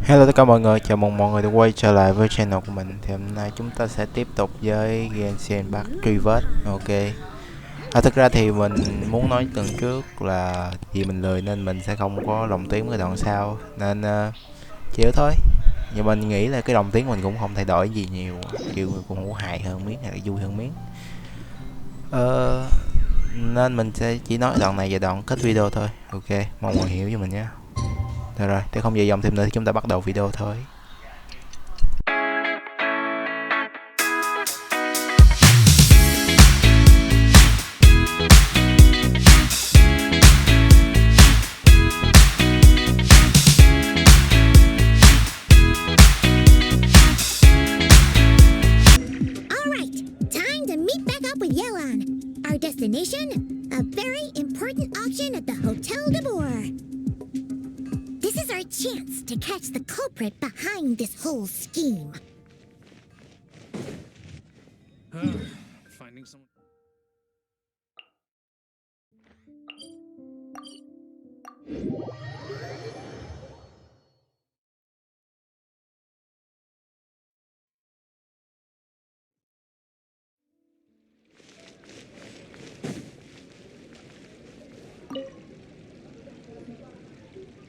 Hello tất cả mọi người, chào mừng mọi người đã quay trở lại với channel của mình. Thì hôm nay chúng ta sẽ tiếp tục với Genshin Impact Truy Vết. Ok. Thực ra thì mình muốn nói tuần trước là vì mình lười nên mình sẽ không có lồng tiếng cái đoạn sau, nên chịu thôi. Nhưng mình nghĩ là cái đồng tiếng mình cũng không thay đổi gì nhiều, kiểu cũng hài hơn miếng hay là vui hơn miếng. Nên mình sẽ chỉ nói đoạn này và đoạn kết video thôi. Ok, mong mọi người hiểu cho mình nhé. Được rồi, để không dài dòng thêm nữa thì chúng ta bắt đầu video thôi. Yelan. Our destination? A very important auction at the Hotel de Boer. This is our chance to catch the culprit behind this whole scheme. Finding someone.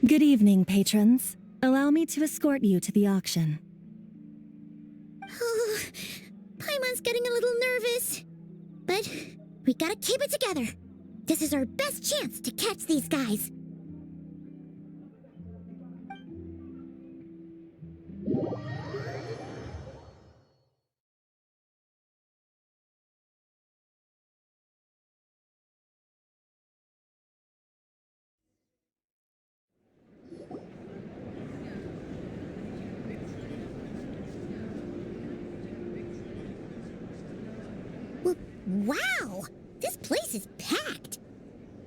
Good evening, patrons. Allow me to escort you to the auction. Oh, Paimon's getting a little nervous. But we gotta keep it together. This is our best chance to catch these guys. Wow! This place is packed!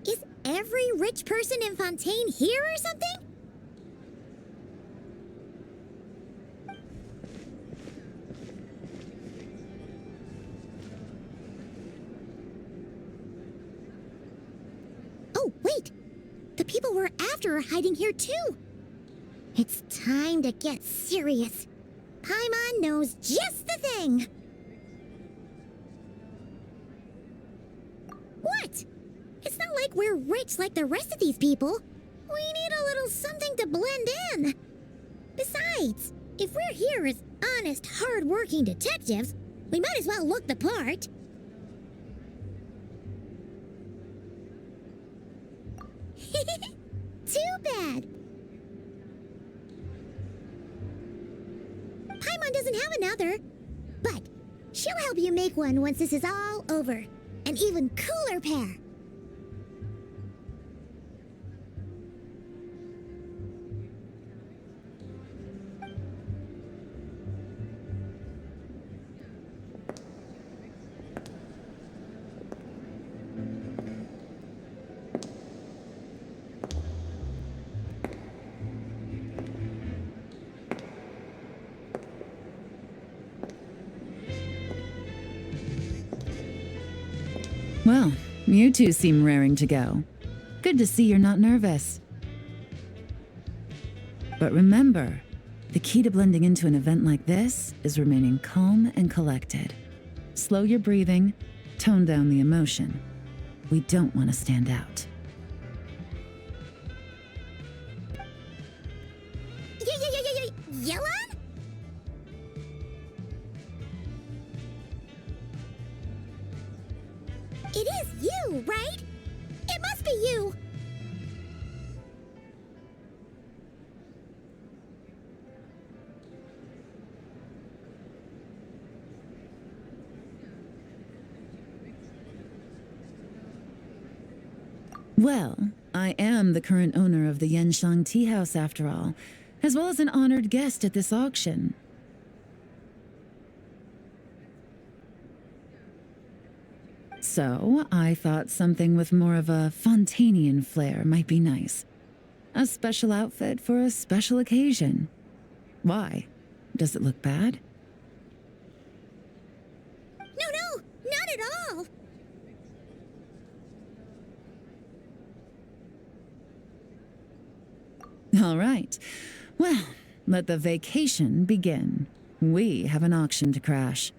Is every rich person in Fontaine here or something? Oh, wait! The people we're after are hiding here too! It's time to get serious. Paimon knows just the thing! What? It's not like we're rich like the rest of these people. We need a little something to blend in. Besides, if we're here as honest, hard-working detectives, we might as well look the part. Too bad. Paimon doesn't have another, but she'll help you make one once this is all over. An even cooler pair. Well, you two seem raring to go. Good to see you're not nervous. But remember, the key to blending into an event like this is remaining calm and collected. Slow your breathing, tone down the emotion. We don't want to stand out. Yelan? It is you, right? It must be you. Well, I am the current owner of the Yenshang Tea House after all, as well as an honored guest at this auction. So, I thought something with more of a Fontanian flair might be nice. A special outfit for a special occasion. Why? Does it look bad? No, not at all. All right. Well, Let the vacation begin. We have an auction to crash.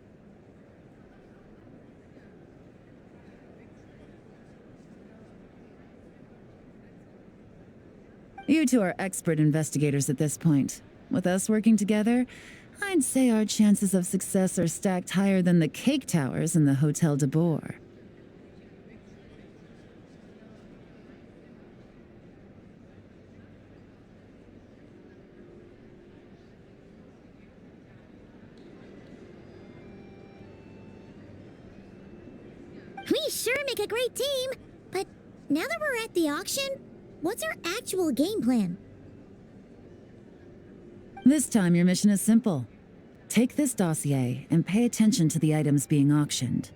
You two are expert investigators at this point. With us working together, I'd say our chances of success are stacked higher than the cake towers in the Hotel de Boer. We sure make a great team, but now that we're at the auction, what's our actual game plan? This time your mission is simple. Take this dossier and pay attention to the items being auctioned.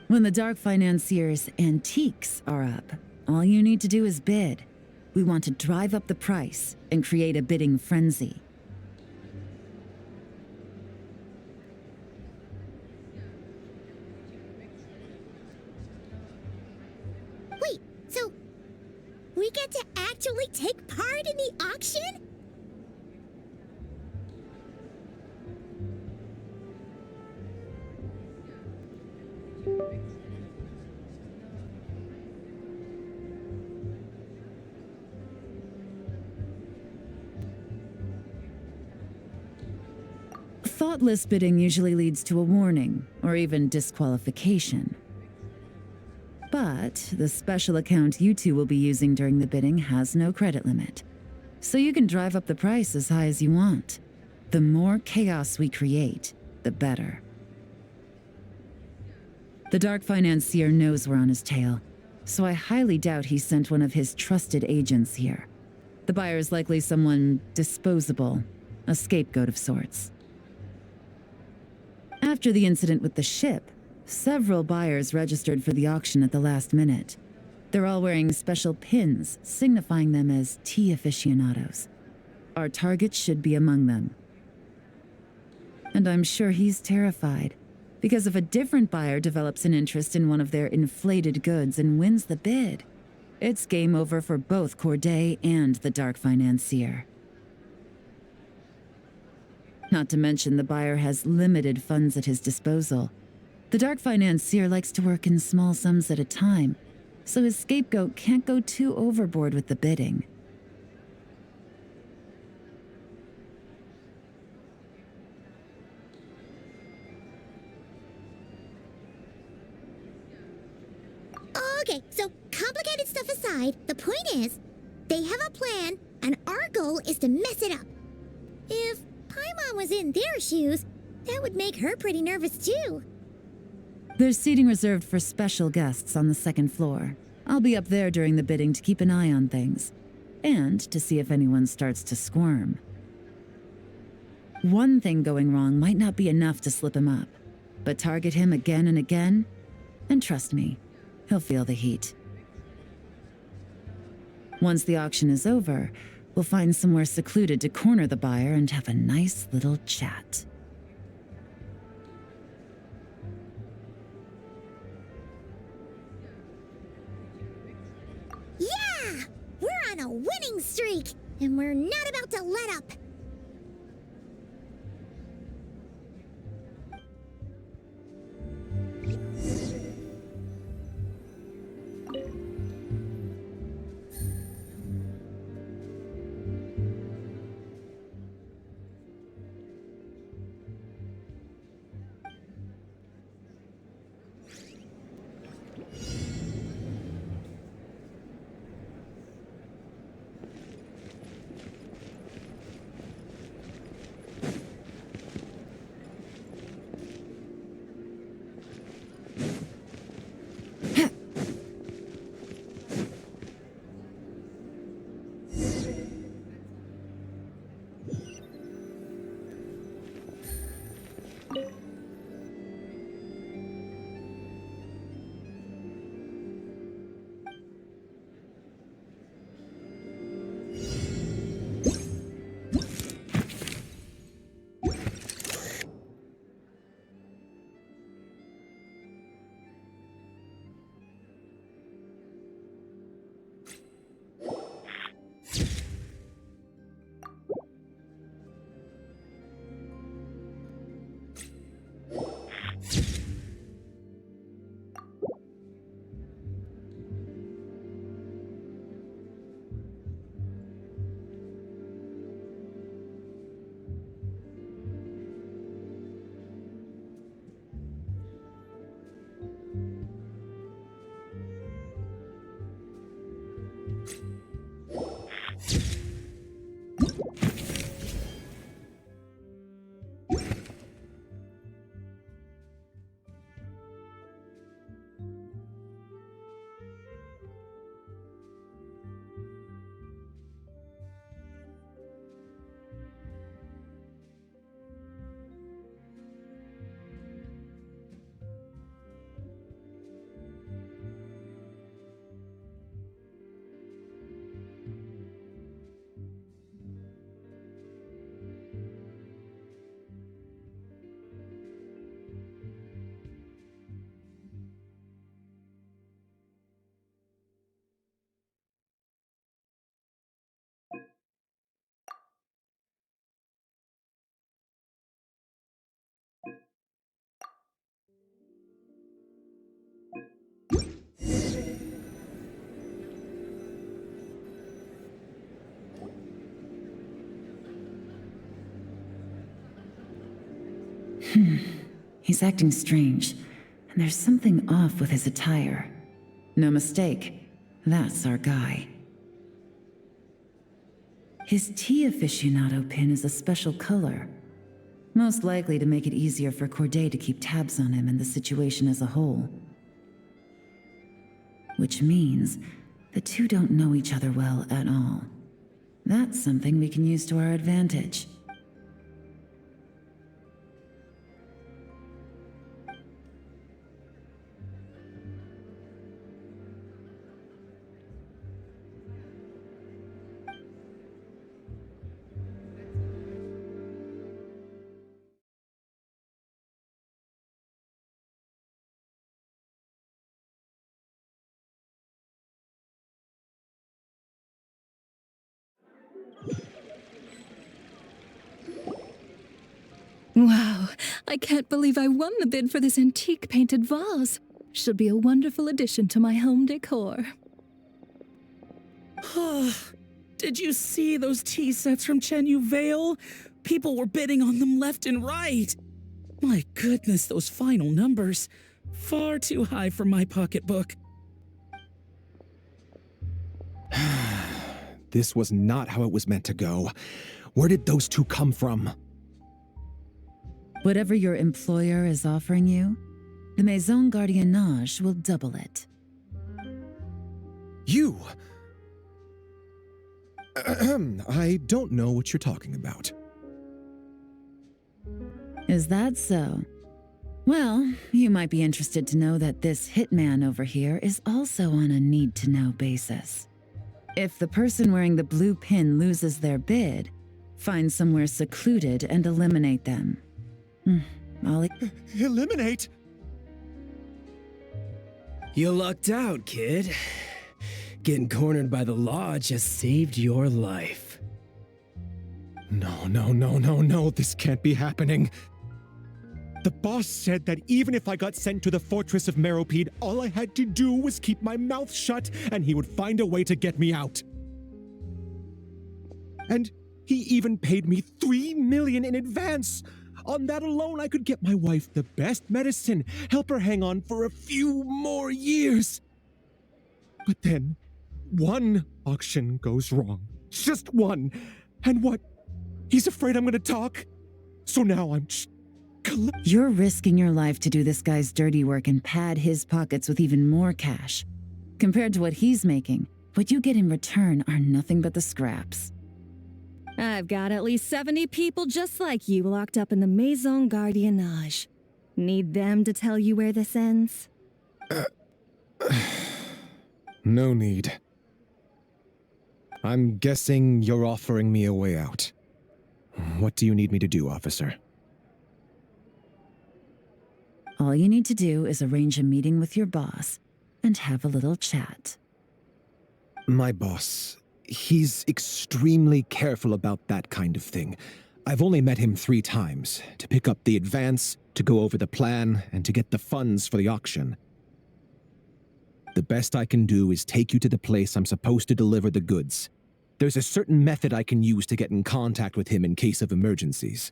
When the Dark Financier's antiques are up, all you need to do is bid. We want to drive up the price and create a bidding frenzy. Wait, so we get to actually take part in the auction? Thoughtless bidding usually leads to a warning, or even disqualification. But the special account you two will be using during the bidding has no credit limit, so you can drive up the price as high as you want. The more chaos we create, the better. The Dark Financier knows we're on his tail, so I highly doubt he sent one of his trusted agents here. The buyer is likely someone disposable, a scapegoat of sorts. After the incident with the ship, several buyers registered for the auction at the last minute. They're all wearing special pins, signifying them as tea aficionados. Our target should be among them. And I'm sure he's terrified, because if a different buyer develops an interest in one of their inflated goods and wins the bid, it's game over for both Corday and the Dark Financier. Not to mention the buyer has limited funds at his disposal. The Dark Financier likes to work in small sums at a time, so his scapegoat can't go too overboard with the bidding. Okay, so complicated stuff aside, the point is, they have a plan, and our goal is to mess it up. If Paimon was in their shoes, that would make her pretty nervous too. There's seating reserved for special guests on the second floor. I'll be up there during the bidding to keep an eye on things, and to see if anyone starts to squirm. One thing going wrong might not be enough to slip him up, but target him again and again, and trust me, he'll feel the heat. Once the auction is over, we'll find somewhere secluded to corner the buyer and have a nice little chat. Yeah! We're on a winning streak, and we're not about to let up. He's acting strange, and there's something off with his attire. No mistake, that's our guy. His tea aficionado pin is a special color, most likely to make it easier for Corday to keep tabs on him and the situation as a whole. Which means the two don't know each other well at all. That's something we can use to our advantage. Wow, I can't believe I won the bid for this antique painted vase. Should be a wonderful addition to my home decor. Did you see those tea sets from Chenyu Vale? People were bidding on them left and right. My goodness, those final numbers. Far too high for my pocketbook. This was not how it was meant to go. Where did those two come from? Whatever your employer is offering you, the Maison Gardiennage will double it. You! I don't know what you're talking about. Is that so? Well, you might be interested to know that this hitman over here is also on a need-to-know basis. If the person wearing the blue pin loses their bid, find somewhere secluded and eliminate them. Eliminate? You lucked out, kid. Getting cornered by the law just saved your life. No, this can't be happening. The boss said that even if I got sent to the fortress of Meropide, all I had to do was keep my mouth shut and he would find a way to get me out. And he even paid me $3 million in advance. On that alone, I could get my wife the best medicine, help her hang on for a few more years. But then, one auction goes wrong. Just one. And what? He's afraid I'm gonna talk? So now I'm just... You're risking your life to do this guy's dirty work and pad his pockets with even more cash. Compared to what he's making, what you get in return are nothing but the scraps. I've got at least 70 people just like you locked up in the Maison Gardiennage. Need them to tell you where this ends? No need. I'm guessing you're offering me a way out. What do you need me to do, officer? All you need to do is arrange a meeting with your boss and have a little chat. My boss, he's extremely careful about that kind of thing. I've only met him 3 times, to pick up the advance, to go over the plan, and to get the funds for the auction. The best I can do is take you to the place I'm supposed to deliver the goods. There's a certain method I can use to get in contact with him in case of emergencies.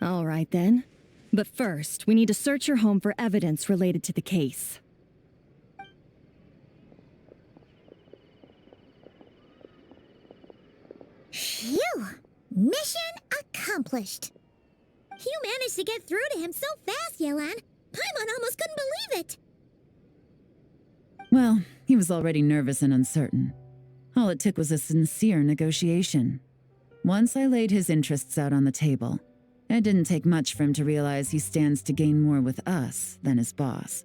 All right then. But first, we need to search your home for evidence related to the case. Phew! Mission accomplished. You managed to get through to him so fast, Yelan. Paimon almost couldn't believe it. Well, he was already nervous and uncertain. All it took was a sincere negotiation. Once I laid his interests out on the table, it didn't take much for him to realize he stands to gain more with us than his boss.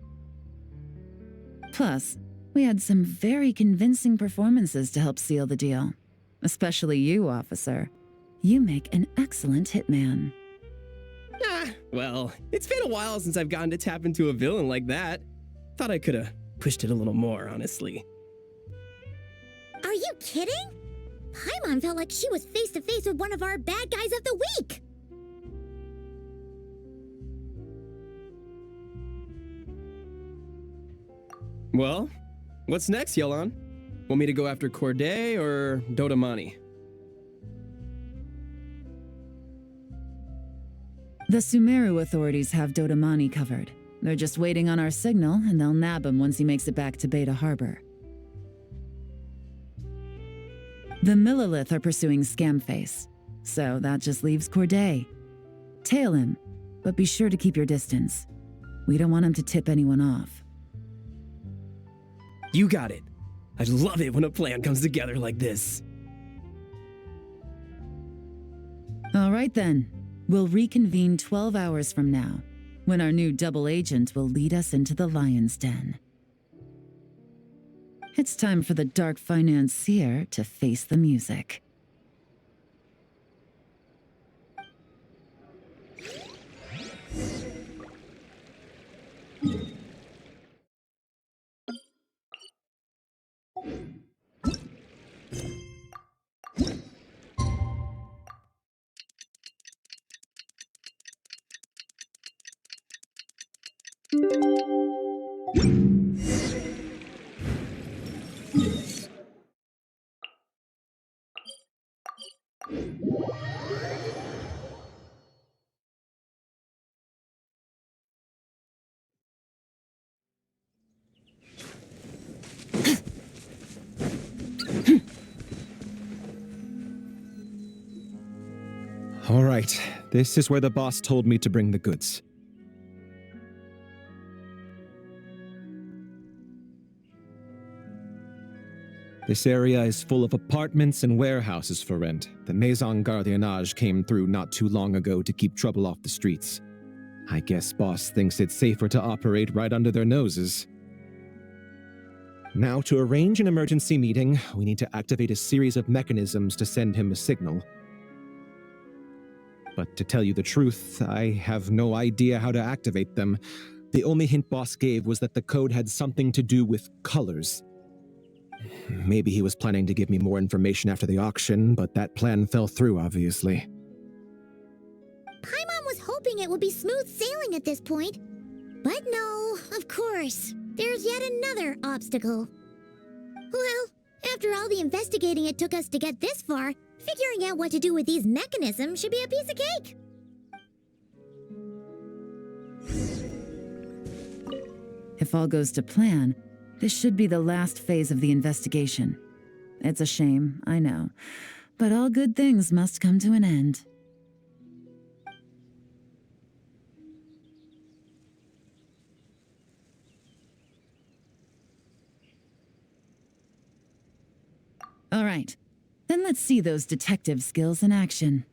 Plus, we had some very convincing performances to help seal the deal. Especially you, officer. You make an excellent hitman. Well, it's been a while since I've gotten to tap into a villain like that. Thought I could have pushed it a little more, honestly. Are you kidding? Paimon felt like she was face to face with one of our bad guys of the week. Well, what's next, Yelan? Want me to go after Corday or Dodamani? The Sumeru authorities have Dodamani covered. They're just waiting on our signal, and they'll nab him once he makes it back to Beta Harbor. The Millilith are pursuing Scamface, so that just leaves Corday. Tail him, but be sure to keep your distance. We don't want him to tip anyone off. You got it. I love it when a plan comes together like this. All right then. We'll reconvene 12 hours from now, when our new double agent will lead us into the lion's den. It's time for the dark financier to face the music. All right, this is where the boss told me to bring the goods. This area is full of apartments and warehouses for rent. The Maison Gardiennage came through not too long ago to keep trouble off the streets. I guess boss thinks it's safer to operate right under their noses. Now, to arrange an emergency meeting, we need to activate a series of mechanisms to send him a signal. But to tell you the truth, I have no idea how to activate them. The only hint boss gave was that the code had something to do with colors. Maybe he was planning to give me more information after the auction, but that plan fell through, obviously. Paimon was hoping it would be smooth sailing at this point. But no, of course. There's yet another obstacle. Well, after all the investigating it took us to get this far, figuring out what to do with these mechanisms should be a piece of cake. If all goes to plan, this should be the last phase of the investigation. It's a shame, I know, but all good things must come to an end. All right, then let's see those detective skills in action.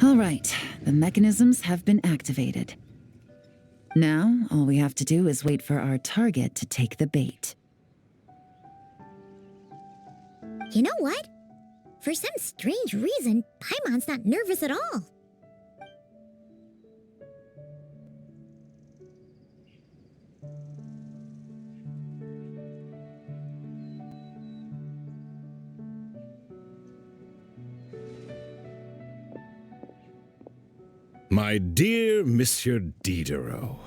All right, the mechanisms have been activated. Now, all we have to do is wait for our target to take the bait. You know what? For some strange reason, Paimon's not nervous at all. My dear Monsieur Diderot,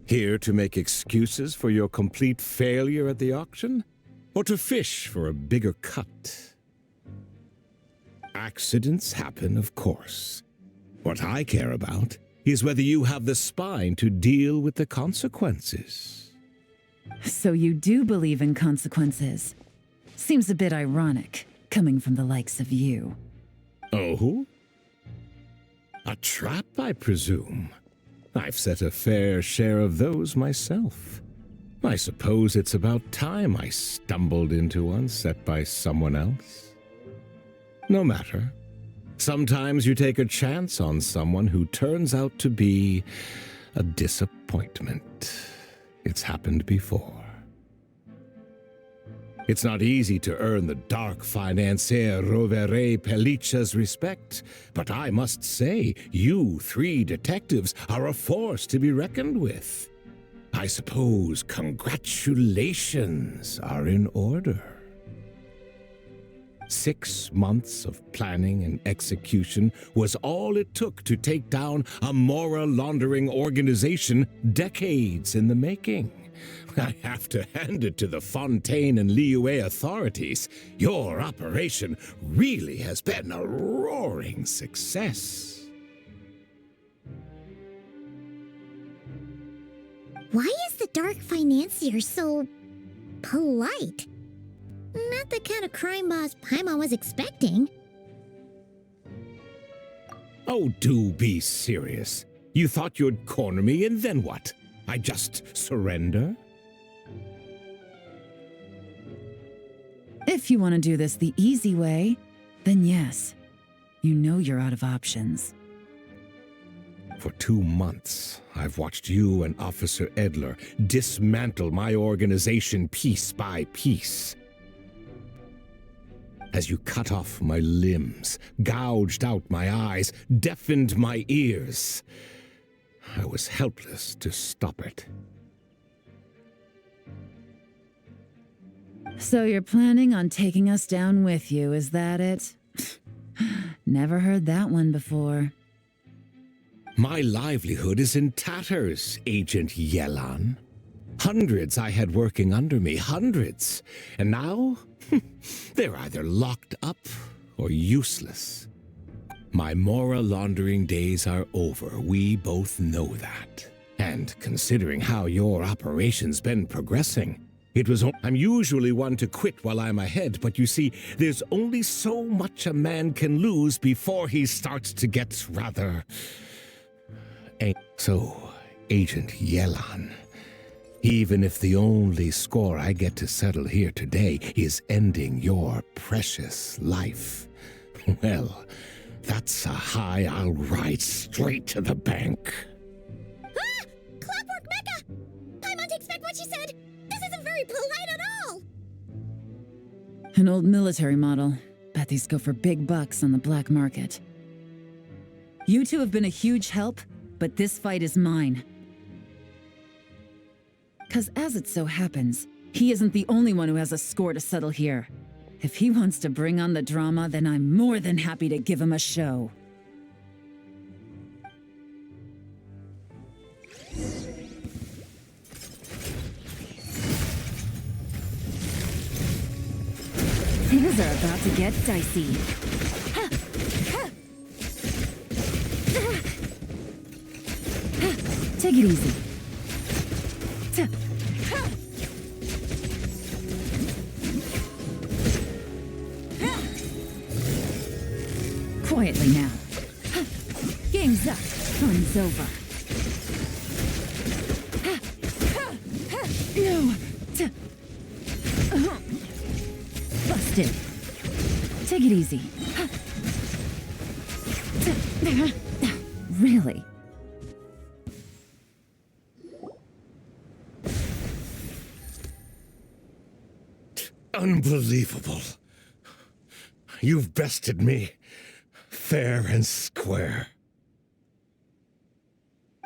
here to make excuses for your complete failure at the auction, or to fish for a bigger cut? Accidents happen, of course. What I care about is whether you have the spine to deal with the consequences. So you do believe in consequences. Seems a bit ironic, coming from the likes of you. Oh? A trap, I presume. I've set a fair share of those myself. I suppose it's about time I stumbled into one set by someone else. No matter. Sometimes you take a chance on someone who turns out to be a disappointment. It's happened before. It's not easy to earn the dark financier Rovere Pelliccia's respect, but I must say, you three detectives are a force to be reckoned with. I suppose congratulations are in order. 6 months of planning and execution was all it took to take down a moral laundering organization decades in the making. I have to hand it to the Fontaine and Liyue authorities. Your operation really has been a roaring success. Why is the dark financier so polite? Not the kind of crime boss Paimon was expecting. Oh, do be serious. You thought you'd corner me, and then what? I just surrender? If you want to do this the easy way, then yes. You know you're out of options. For 2 months, I've watched you and Officer Edler dismantle my organization piece by piece. As you cut off my limbs, gouged out my eyes, deafened my ears, I was helpless to stop it. So you're planning on taking us down with you, is that it? Never heard that one before. My livelihood is in tatters, Agent Yelan. Hundreds I had working under me, hundreds. And now, they're either locked up or useless. My moral laundering days are over. We both know that. And considering how your operation's been progressing, I'm usually one to quit while I'm ahead, but you see, there's only so much a man can lose before he starts to get rather... So, Agent Yelan, even if the only score I get to settle here today is ending your precious life, well, that's a high I'll ride straight to the bank. Ah! Clockwork Mecha! Paimon takes back what she said! This isn't very polite at all! An old military model. Bet these go for big bucks on the black market. You two have been a huge help, but this fight is mine. 'Cause as it so happens, he isn't the only one who has a score to settle here. If he wants to bring on the drama, then I'm more than happy to give him a show. Things are about to get dicey. Take it easy. Quietly now. Game's up. Fun's over. No. Busted. Take it easy. Really? Unbelievable. You've bested me, fair and square.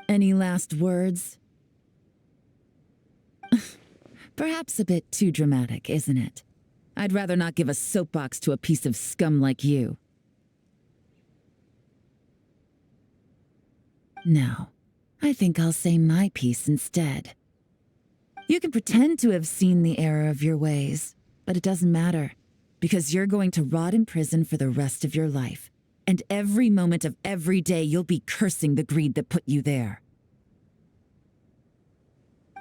Any last words? Perhaps a bit too dramatic, isn't it? I'd rather not give a soapbox to a piece of scum like you. No, I think I'll say my piece instead. You can pretend to have seen the error of your ways, but it doesn't matter, because you're going to rot in prison for the rest of your life, and every moment of every day you'll be cursing the greed that put you there.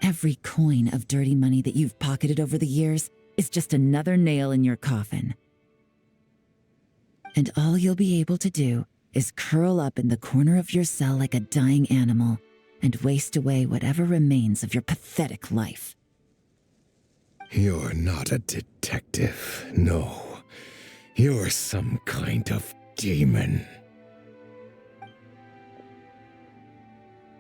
Every coin of dirty money that you've pocketed over the years is just another nail in your coffin. And all you'll be able to do is curl up in the corner of your cell like a dying animal and waste away whatever remains of your pathetic life. You're not a detective, no. You're some kind of demon.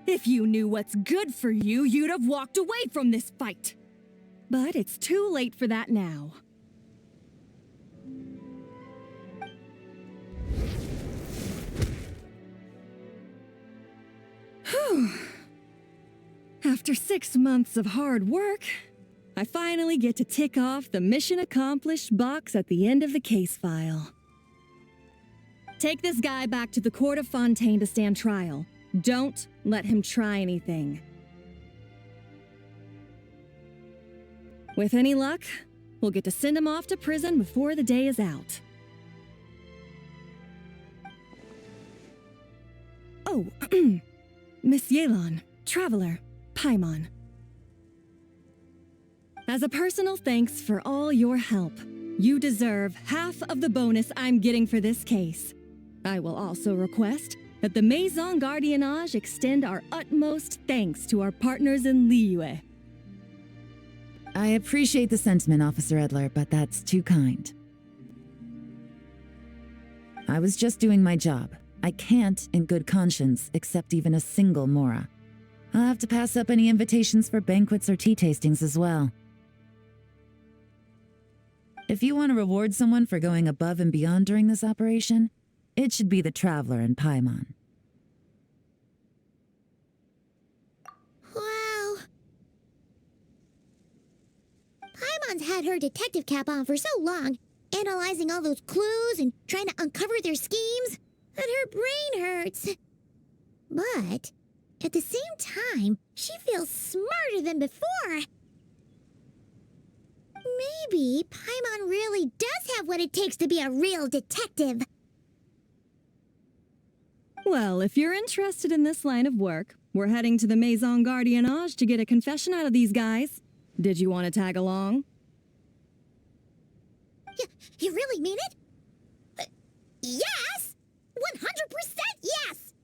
If you knew what's good for you, you'd have walked away from this fight. But it's too late for that now. Whew. After 6 months of hard work, I finally get to tick off the mission accomplished box at the end of the case file. Take this guy back to the court of Fontaine to stand trial. Don't let him try anything. With any luck, we'll get to send him off to prison before the day is out. Oh, Miss Yelan, Traveler, Paimon. As a personal thanks for all your help, you deserve half of the bonus I'm getting for this case. I will also request that the Maison Gardiennage extend our utmost thanks to our partners in Liyue. I appreciate the sentiment, Officer Edler, but that's too kind. I was just doing my job. I can't, in good conscience, accept even a single Mora. I'll have to pass up any invitations for banquets or tea tastings as well. If you want to reward someone for going above and beyond during this operation, it should be the Traveler and Paimon. Wow. Paimon's had her detective cap on for so long, analyzing all those clues and trying to uncover their schemes, that her brain hurts. But at the same time, she feels smarter than before. Maybe Paimon really does have what it takes to be a real detective. Well, if you're interested in this line of work, we're heading to the Maison Gardiennage to get a confession out of these guys. Did you want to tag along? You really mean it? Yes! 100% yes!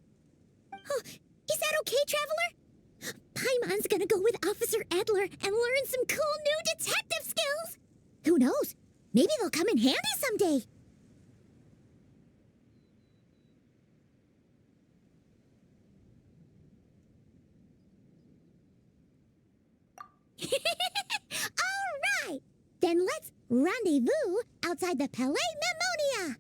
Oh, is that okay, Traveler? Paimon's gonna go with Officer Adler and learn some cool new detective skills! Who knows? Maybe they'll come in handy someday. All right! Then let's rendezvous outside the Palais Mnemonia!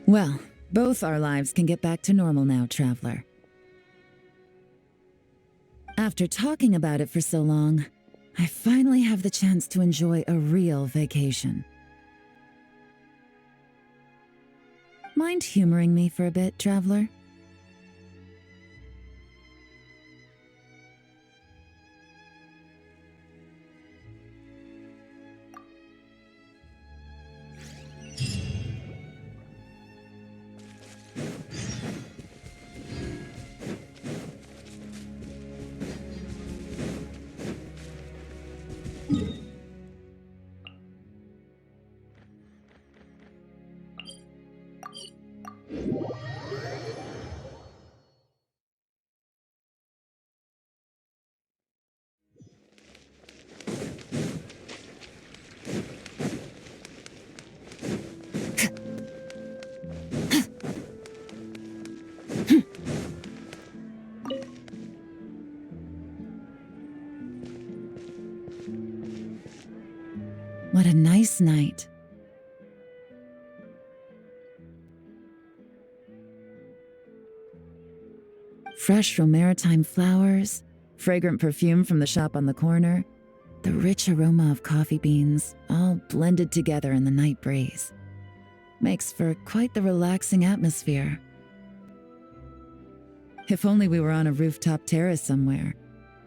Well, both our lives can get back to normal now, Traveler. After talking about it for so long, I finally have the chance to enjoy a real vacation. Mind humoring me for a bit, Traveler? what a nice night. Fresh maritime flowers, fragrant perfume from the shop on the corner, the rich aroma of coffee beans, all blended together in the night breeze. Makes for quite the relaxing atmosphere. If only we were on a rooftop terrace somewhere,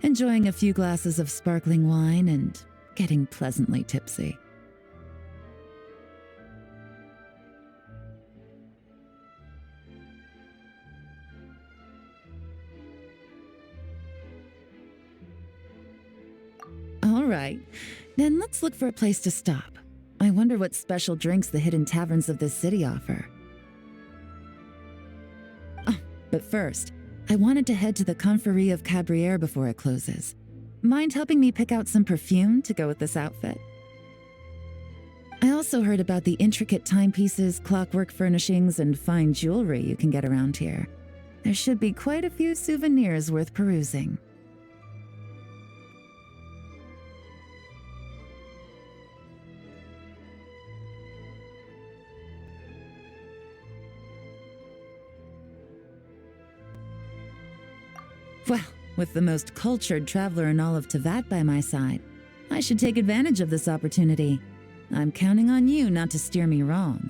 enjoying a few glasses of sparkling wine and getting pleasantly tipsy. All right, then let's look for a place to stop. I wonder what special drinks the hidden taverns of this city offer. Oh, but first, I wanted to head to the Confrérie of Cabrières before it closes. Mind helping me pick out some perfume to go with this outfit? I also heard about the intricate timepieces, clockwork furnishings, and fine jewelry you can get around here. There should be quite a few souvenirs worth perusing. Well, with the most cultured traveler in all of Tevat by my side, I should take advantage of this opportunity. I'm counting on you not to steer me wrong.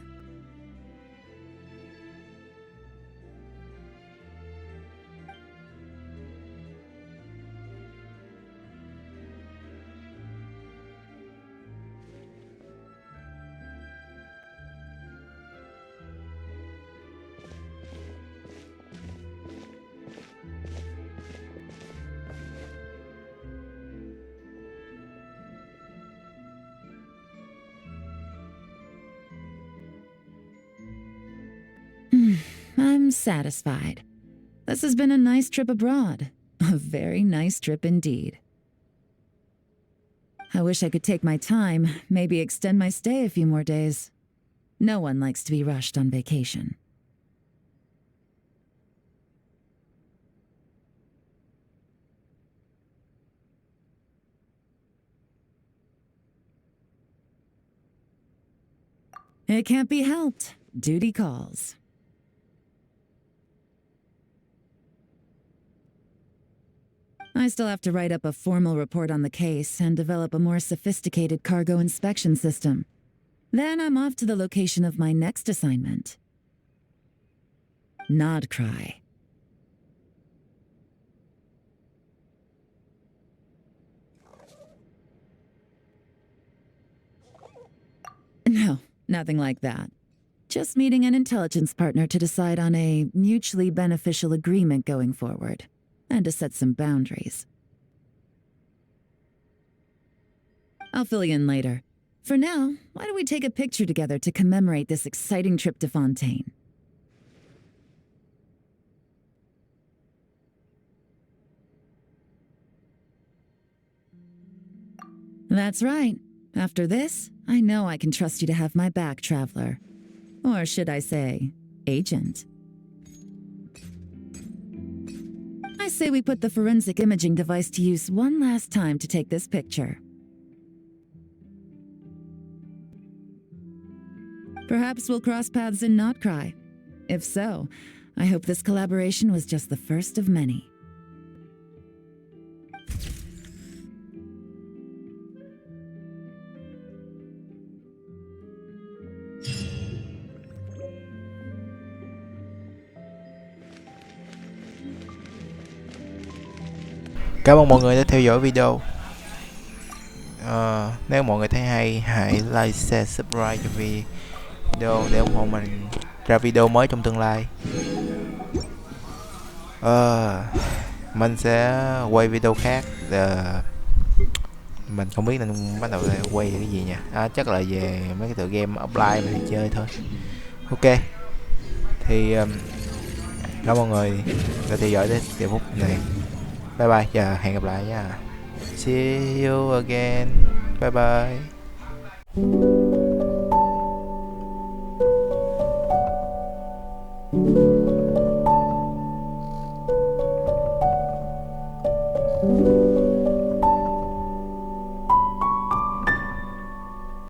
I'm satisfied. This has been a nice trip abroad. A very nice trip indeed. I wish I could take my time, maybe extend my stay a few more days. No one likes to be rushed on vacation. It can't be helped. Duty calls. I still have to write up a formal report on the case and develop a more sophisticated cargo inspection system. Then I'm off to the location of my next assignment. Nod cry. No, nothing like that. Just meeting an intelligence partner to decide on a mutually beneficial agreement going forward. And to set some boundaries. I'll fill you in later. For now, why don't we take a picture together to commemorate this exciting trip to Fontaine? That's right. After this, I know I can trust you to have my back, Traveler. Or should I say, Agent. I say we put the forensic imaging device to use one last time to take this picture. Perhaps we'll cross paths in Not Cry. If so, I hope this collaboration was just the first of many. Cảm ơn mọi người đã theo dõi video. Nếu mọi người thấy hay, hãy like, share, subscribe cho video để ủng hộ mình ra video mới trong tương lai. Mình sẽ quay video khác. Mình không biết nên bắt đầu quay cái gì nha. Chắc là về mấy cái tựa game offline này chơi thôi. Ok. Thì cảm ơn mọi người đã theo dõi đến giờ phút này. Bye bye và hẹn gặp lại nha. See you again. Bye bye.